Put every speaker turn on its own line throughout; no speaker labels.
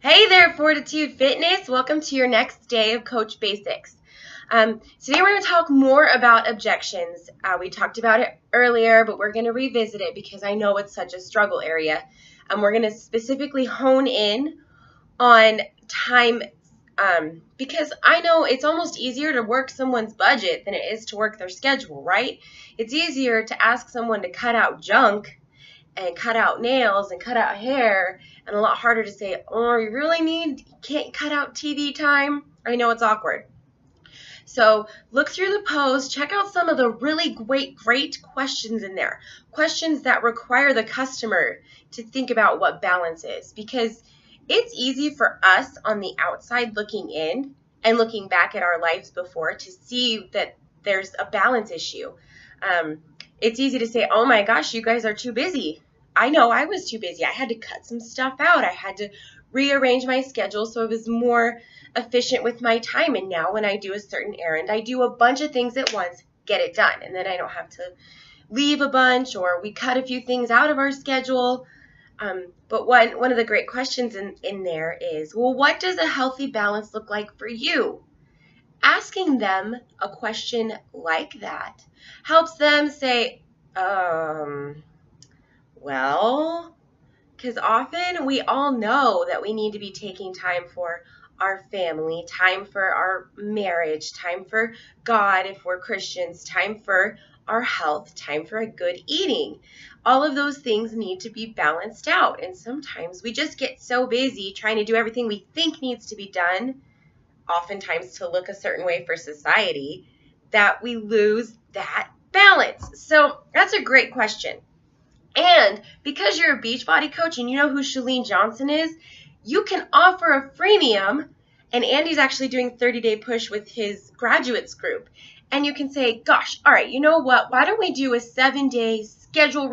Hey there, Fortitude Fitness. Welcome to your next day of Coach Basics. Today we're going to talk more about objections. We talked about it earlier, but we're going to revisit it because I know it's such a struggle area. We're going to specifically hone in on time because I know it's almost easier to work someone's budget than it is to work their schedule, right? It's easier to ask someone to cut out junk and cut out nails and cut out hair, and a lot harder to say, oh, you can't cut out TV time. I know it's awkward. So look through the post, check out some of the really great questions in there. Questions that require the customer to think about what balance is, because it's easy for us on the outside looking in and looking back at our lives before to see that there's a balance issue. It's easy to say, oh my gosh, you guys are too busy. I know I was too busy. I had to cut some stuff out. I had to rearrange my schedule so it was more efficient with my time. And now when I do a certain errand, I do a bunch of things at once, get it done. And then I don't have to leave a bunch, or we cut a few things out of our schedule. But one of the great questions in there is, well, what does a healthy balance look like for you? Asking them a question like that helps them say, well, because often we all know that we need to be taking time for our family, time for our marriage, time for God if we're Christians, time for our health, time for a good eating. All of those things need to be balanced out. And sometimes we just get so busy trying to do everything we think needs to be done, oftentimes to look a certain way for society, that we lose that balance. So that's a great question. And because you're a Beachbody coach and you know who Clement Johnson is, you can offer a freemium, and Andy's actually doing 30-day push with his graduates group. And you can say, gosh, all right, you know what? Why don't we do a 7-day schedule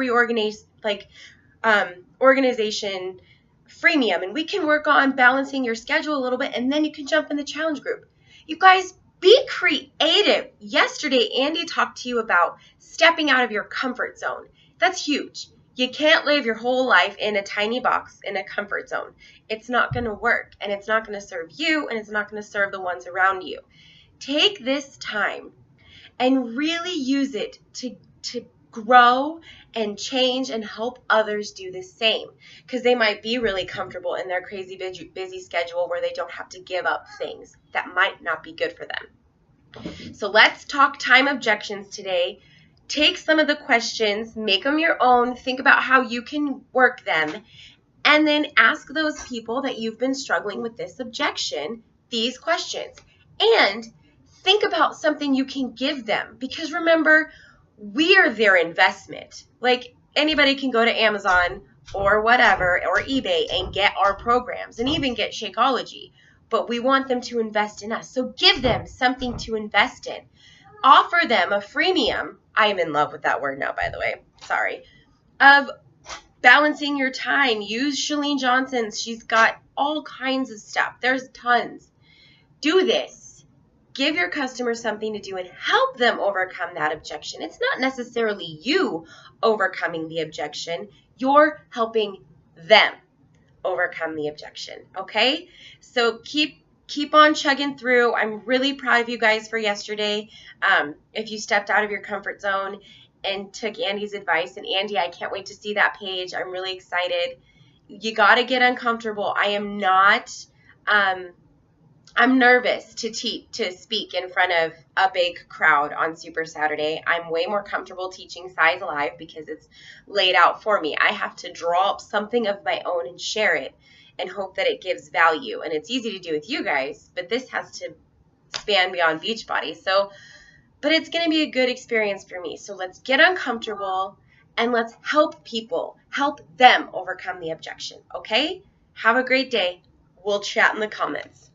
organization freemium, and we can work on balancing your schedule a little bit, and then you can jump in the challenge group. You guys, be creative. Yesterday, Andy talked to you about stepping out of your comfort zone. That's huge. You can't live your whole life in a tiny box in a comfort zone. It's not going to work, and it's not going to serve you, and it's not going to serve the ones around you. Take this time and really use it to grow and change and help others do the same, because they might be really comfortable in their crazy busy schedule where they don't have to give up things that might not be good for them. So let's talk time objections today. Take some of the questions, make them your own, think about how you can work them, and then ask those people that you've been struggling with this objection these questions. And think about something you can give them, because remember, we're their investment. Like, anybody can go to Amazon or whatever, or eBay, and get our programs and even get Shakeology, but we want them to invest in us. So give them something to invest in. Offer them a freemium. I am in love with that word now, by the way. Sorry. Of balancing your time. Use Clement Johnson's. She's got all kinds of stuff. There's tons. Do this. Give your customers something to do and help them overcome that objection. It's not necessarily you overcoming the objection. You're helping them overcome the objection, okay? So keep on chugging through. I'm really proud of you guys for yesterday. If you stepped out of your comfort zone and took Andy's advice, and Andy, I can't wait to see that page. I'm really excited. You got to get uncomfortable. I am not... I'm nervous to speak in front of a big crowd on Super Saturday. I'm way more comfortable teaching Size Alive because it's laid out for me. I have to draw up something of my own and share it and hope that it gives value. And it's easy to do with you guys, but this has to span beyond Beachbody. But it's going to be a good experience for me. So let's get uncomfortable and let's help them overcome the objection, okay? Have a great day. We'll chat in the comments.